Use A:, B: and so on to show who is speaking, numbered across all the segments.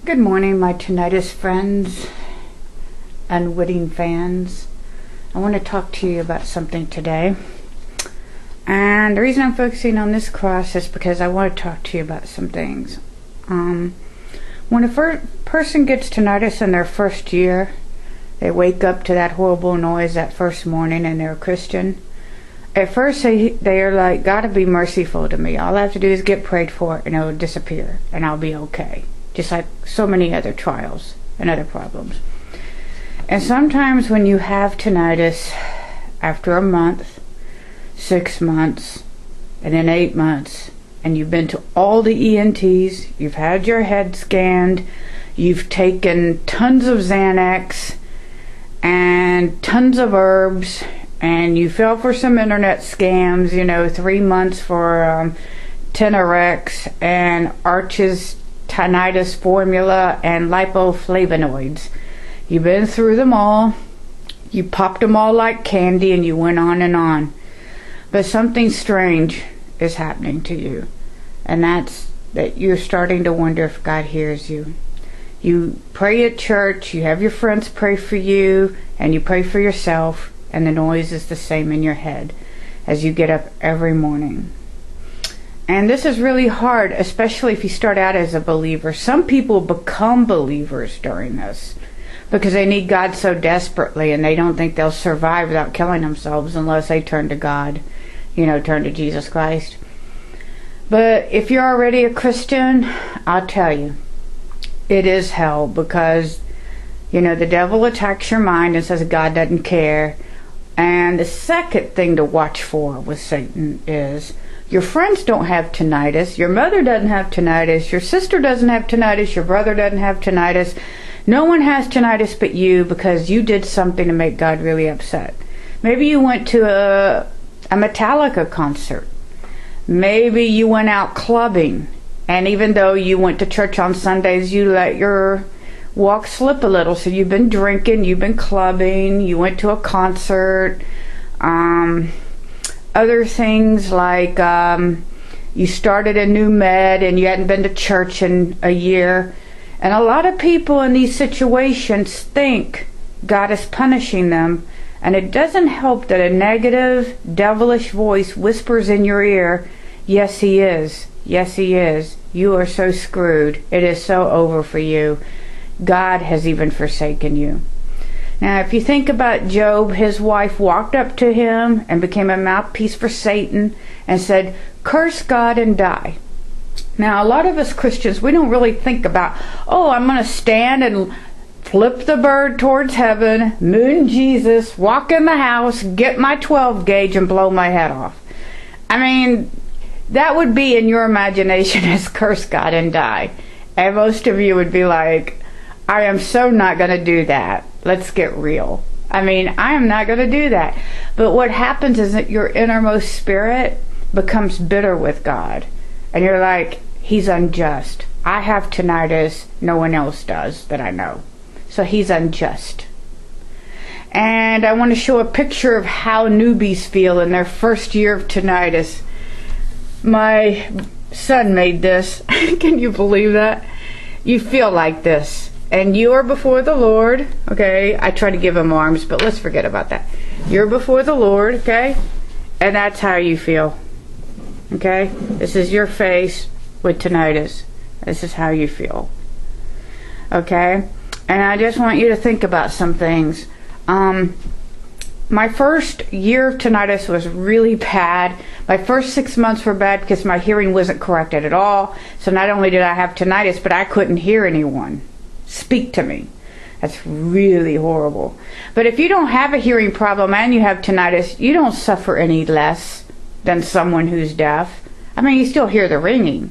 A: Good morning, my tinnitus friends, unwitting fans. I want to talk to you about something today. And the reason I'm focusing on this cross is because I want to talk to you about some things. When a person gets tinnitus in their first year, they wake up to that horrible noise that first morning and they're a Christian. At first they are like, God will be merciful to me. All I have to do is get prayed for and it'll disappear and I'll be okay. Just like so many other trials and other problems. And sometimes when you have tinnitus, after a month, 6 months, and then 8 months, and you've been to all the ENTs, you've had your head scanned, you've taken tons of Xanax and tons of herbs, and you fell for some internet scams, 3 months for Tinnitus and Arch's tinnitus formula and lipoflavonoids. You've been through them all. You popped them all like candy and you went on and on. But something strange is happening to you. And that's that you're starting to wonder if God hears you. You pray at church, you have your friends pray for you, and you pray for yourself, and the noise is the same in your head as you get up every morning. And this is really hard, especially if you start out as a believer. Some people become believers during this because they need God so desperately and they don't think they'll survive without killing themselves unless they turn to God, turn to Jesus Christ. But if you're already a Christian, I'll tell you, it is hell because, the devil attacks your mind and says God doesn't care. And the second thing to watch for with Satan is your friends don't have tinnitus, your mother doesn't have tinnitus, your sister doesn't have tinnitus, your brother doesn't have tinnitus. No one has tinnitus but you because you did something to make God really upset. Maybe you went to a Metallica concert. Maybe you went out clubbing. And even though you went to church on Sundays, you let your walk slip a little. So you've been drinking, you've been clubbing, you went to a concert. Other things like you started a new med and you hadn't been to church in a year. And a lot of people in these situations think God is punishing them. And it doesn't help that a negative, devilish voice whispers in your ear, yes, he is. Yes, he is. You are so screwed. It is so over for you. God has even forsaken you. Now, if you think about Job, his wife walked up to him and became a mouthpiece for Satan and said, curse God and die. Now, a lot of us Christians, we don't really think about, I'm going to stand and flip the bird towards heaven, moon Jesus, walk in the house, get my 12 gauge and blow my head off. I mean, that would be in your imagination as curse God and die. And most of you would be like, I am so not going to do that. Let's get real. I mean, I am not going to do that. But what happens is that your innermost spirit becomes bitter with God. And you're like, he's unjust. I have tinnitus. No one else does that I know. So he's unjust. And I want to show a picture of how newbies feel in their first year of tinnitus. My son made this. Can you believe that? You feel like this. And you are before the Lord, okay? I try to give him arms, but let's forget about that. You're before the Lord, okay? And that's how you feel, okay? This is your face with tinnitus. This is how you feel, okay? And I just want you to think about some things. My first year of tinnitus was really bad. My first 6 months were bad because my hearing wasn't corrected at all. So not only did I have tinnitus, but I couldn't hear anyone speak to me. That's really horrible. But if you don't have a hearing problem and you have tinnitus, you don't suffer any less than someone who's deaf. I mean, you still hear the ringing.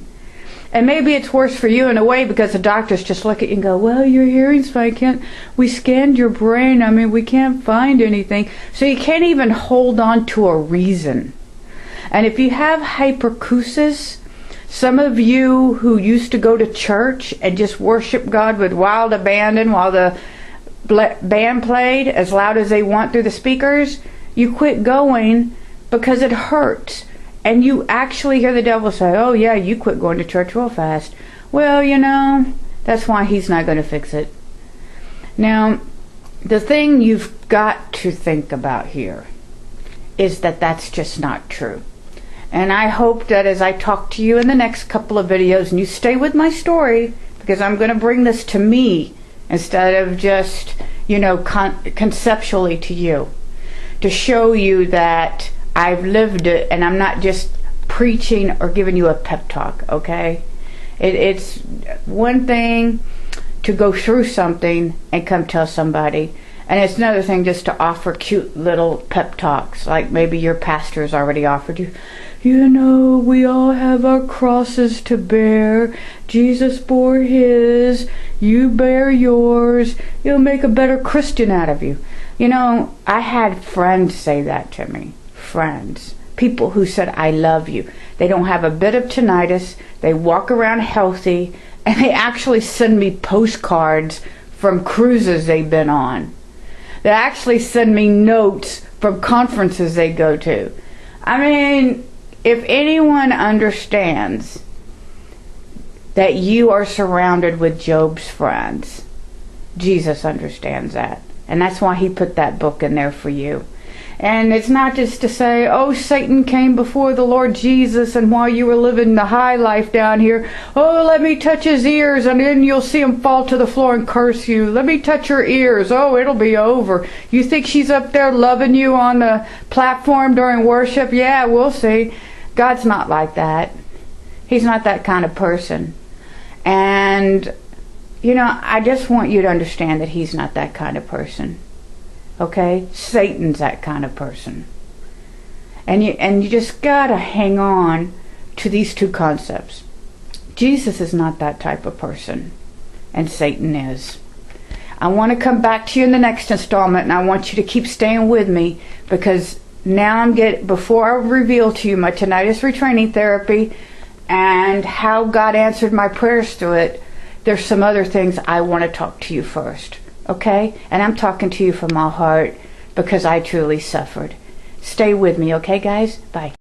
A: And maybe it's worse for you in a way because the doctors just look at you and go, well, your hearing's fine. We scanned your brain. I mean, we can't find anything. So you can't even hold on to a reason. And if you have hyperacusis, some of you who used to go to church and just worship God with wild abandon while the band played as loud as they want through the speakers, you quit going because it hurts. And you actually hear the devil say, oh yeah, you quit going to church real fast. Well, That's why he's not going to fix it. Now, the thing you've got to think about here is that that's just not true. And I hope that as I talk to you in the next couple of videos, and you stay with my story, because I'm going to bring this to me instead of just, conceptually to you, to show you that I've lived it and I'm not just preaching or giving you a pep talk, okay? It's one thing to go through something and come tell somebody, and it's another thing just to offer cute little pep talks like maybe your pastor's already offered you. We all have our crosses to bear. Jesus bore his, you bear yours. It'll make a better Christian out of you. I had friends say that to me. Friends. People who said, I love you. They don't have a bit of tinnitus. They walk around healthy. And they actually send me postcards from cruises they've been on. They actually send me notes from conferences they go to. I mean, if anyone understands that you are surrounded with Job's friends, Jesus understands that. And that's why he put that book in there for you. And it's not just to say, oh, Satan came before the Lord Jesus, and while you were living the high life down here, oh, let me touch his ears, and then you'll see him fall to the floor and curse you. Let me touch your ears. Oh, it'll be over. You think she's up there loving you on the platform during worship? Yeah, we'll see. God's not like that. He's not that kind of person. And, I just want you to understand that he's not that kind of person. Okay? Satan's that kind of person. And you just gotta hang on to these two concepts. Jesus is not that type of person, and Satan is. I want to come back to you in the next installment, and I want you to keep staying with me, because now before I reveal to you my tinnitus retraining therapy and how God answered my prayers through it, there's some other things I want to talk to you first. Okay? And I'm talking to you from my heart because I truly suffered. Stay with me, okay, guys? Bye.